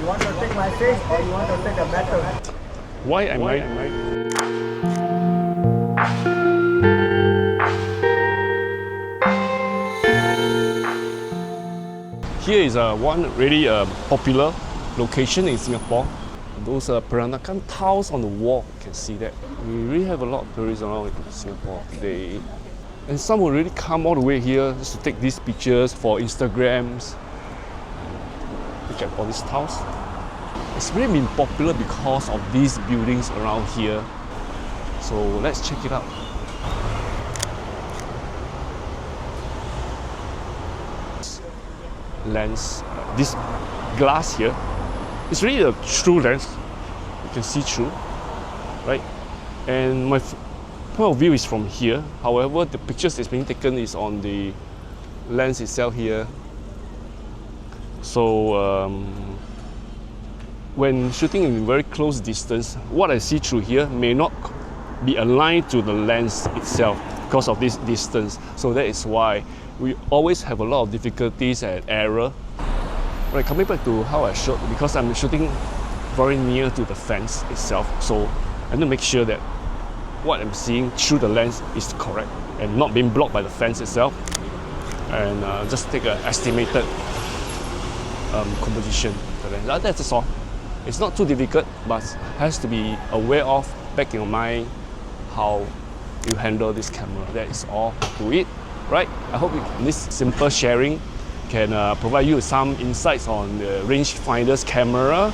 You want to take my face or you want to take a better? Why am I? Here is one really popular location in Singapore. Those Peranakan tiles on the wall, you can see that. We really have a lot of tourists around in Singapore today. And some will really come all the way here just to take these pictures for Instagrams. Look at all these tiles. It's really been popular because of these buildings around here. So let's check it out. Lens, this glass here, it's really a true lens. You can see through, right? And my point of view is from here. However, the pictures that's being taken is on the lens itself here. So when shooting in very close distance, what I see through here may not be aligned to the lens itself because of this distance. So that is why we always have a lot of difficulties and error. Right, coming back to how I shot, because I'm shooting very near to the fence itself, so I need to make sure that what I'm seeing through the lens is correct and not being blocked by the fence itself. And just take an estimated composition. That's all. It's not too difficult, but has to be aware of, back in your mind, how you handle this camera. That is all to it, right? I hope this simple sharing can provide you with some insights on the Rangefinder's camera.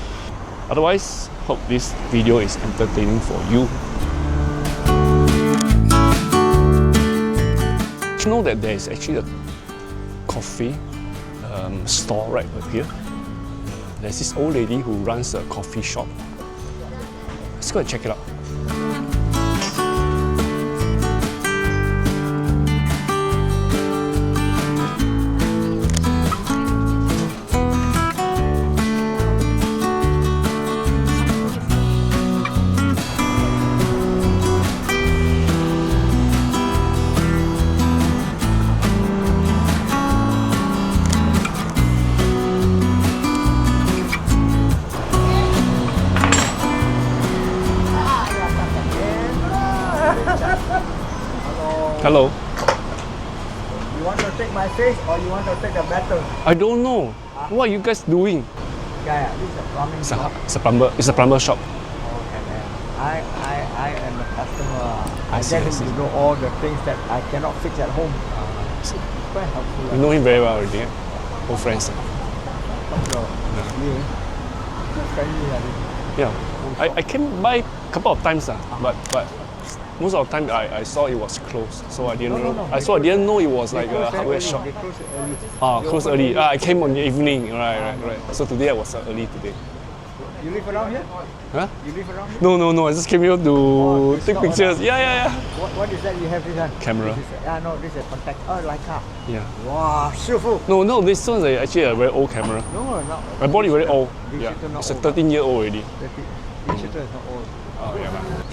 Otherwise, hope this video is entertaining for you. Did you know that there is actually a coffee store right over here? There's this old lady who runs a coffee shop. Let's go and check it out. Hello. You want to take my face or you want to take a better? I don't know. What are you guys doing? Yeah, this is a plumbing shop. It's a plumber. It's a plumber shop. Okay, man. I am a customer. I see, get I him see. to know all the things that I cannot fix at home. Quite helpful. You know him very well already. Eh? Old friends. Yeah. I came by a couple of times, but most of the time I saw it was closed, so I didn't know. I didn't know it was like a hardware shop. They close early. Closed early. I came on the evening. Right. So today I was early today. You live around here? Huh? You live around here? No. I just came here to take pictures. Yeah. What is that you have this one? Camera. No, this is a contact. Oh, Leica. Yeah. Wow, beautiful. No, this one's actually a very old camera. No, not. I bought it very old. Yeah. Digital not It's a old. 13-year-old already. Digital is not old. Oh yeah. Man.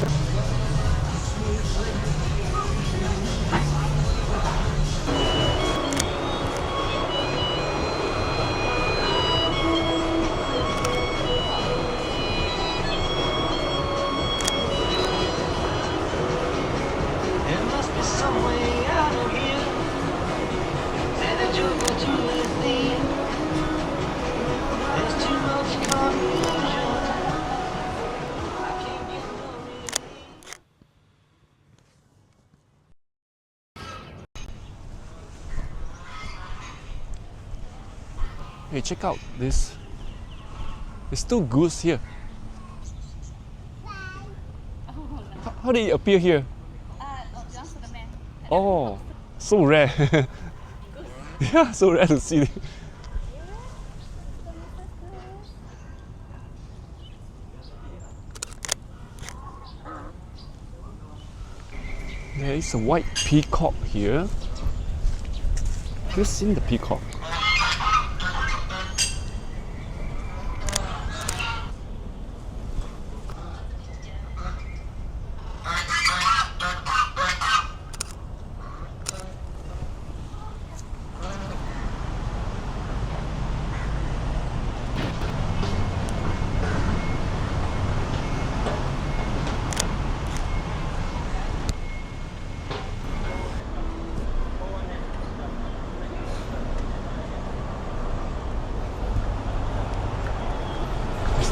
Hey, check out this. There's still goose here. How did it appear here? Belongs to the man. Oh, so rare. Yeah, so rare to see. There is a white peacock here. Have you seen the peacock?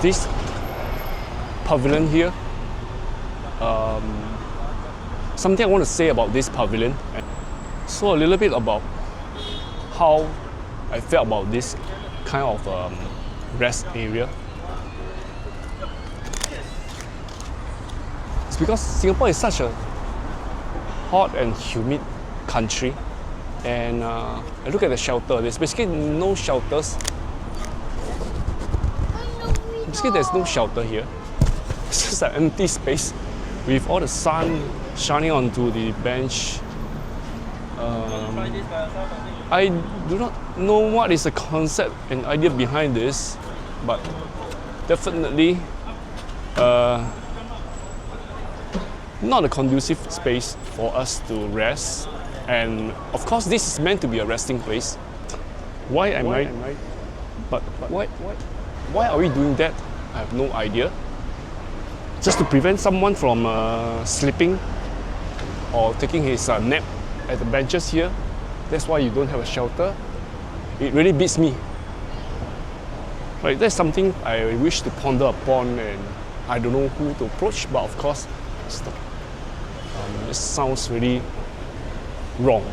there's this pavilion here. Something I want to say about this pavilion. So a little bit about how I felt about this kind of rest area. It's because Singapore is such a hot and humid country, and I look at the shelter. There's basically no shelters. Basically, there's no shelter here. It's just an empty space with all the sun shining onto the bench. I do not know what is the concept and idea behind this, but definitely not a conducive space for us to rest. And of course, this is meant to be a resting place. Why are we doing that? I have no idea. Just to prevent someone from sleeping or taking his nap at the benches here. That's why you don't have a shelter. It really beats me. Right, that's something I wish to ponder upon, and I don't know who to approach, but of course, this sounds really wrong.